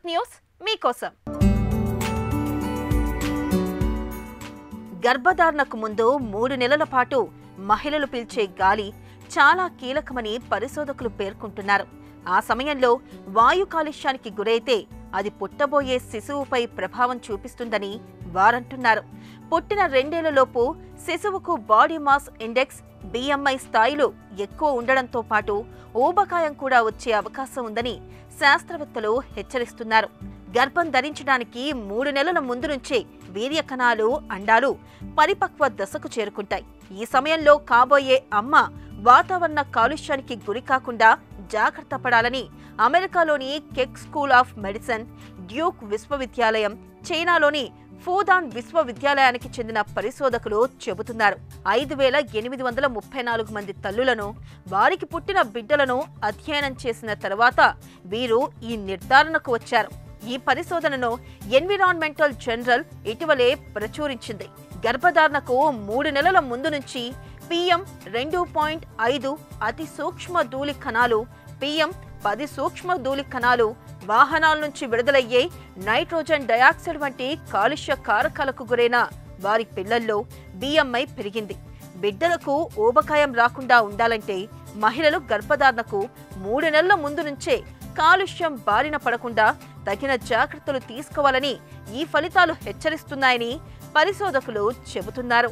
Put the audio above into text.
News మీకోసం. గర్భధారణకు ముందు 3 నెలల పాటు మహిళలు పీల్చే గాలి చాలా కీలకమని పరిశోధకులు పేర్కొంటున్నారు. ఆ సమయంలో వాయు కాలుష్యానికి గురైతే అది పుట్టబోయే శిశువుపై ప్రభావం చూపిస్తుందని వారంటున్నారు. పుట్టిన 2 ఏళ్లలోపు శిశువుకు బాడీ మాస్ ఇండెక్స్ BMI స్థాయిలు ఎక్కువ ఉండడంతో పాటు ఊబకాయం కూడా వచ్చే అవకాశం ఉందని శాస్త్రవేత్తలు హెచ్చరిస్తున్నారు. గర్భం ధరించడానికి 3 నెలల ముందు నుంచే వీర్య కణాలు, అండాలు పరిపక్వ దశకు చేరుకుంటాయి. ఈ సమయంలో కాబోయే అమ్మ వాతావరణ కాలుష్యానికి గురి కాకుండా జాగ్రత్త పడాలని అమెరికాలోని కెక్ స్కూల్ ఆఫ్ మెడిసిన్, డ్యూక్ విశ్వవిద్యాలయం, చైనాలోని ఫూదాన్ విశ్వవిద్యాలయానికి చెందిన పరిశోధకులు చెబుతున్నారు. 5,834 మంది తల్లులను, వారికి పుట్టిన బిడ్డలను అధ్యయనం చేసిన తర్వాత వీరు ఈ నిర్ధారణకు వచ్చారు. ఈ పరిశోధనను ఎన్విరాన్మెంటల్ జర్నల్ ఇటీవలే ప్రచురించింది. గర్భధారణకు 3 నెలల ముందు నుంచి PM2.5 అతి సూక్ష్మ ధూళి కణాలు, PM10 సూక్ష్మ ధూళి కణాలు, వాహనాల నుంచి విడుదలయ్యే నైట్రోజన్ డయాక్సైడ్ వంటి కాలుష్య కారకాలకు గురైన వారి పిల్లల్లో BMI పెరిగింది. బిడ్డలకు ఊబకాయం రాకుండా ఉండాలంటే మహిళలు గర్భధారణకు 3 నెలల ముందు నుంచే కాలుష్యం బారిన పడకుండా తగిన జాగ్రత్తలు తీసుకోవాలని ఈ ఫలితాలు హెచ్చరిస్తున్నాయని పరిశోధకులు చెబుతున్నారు.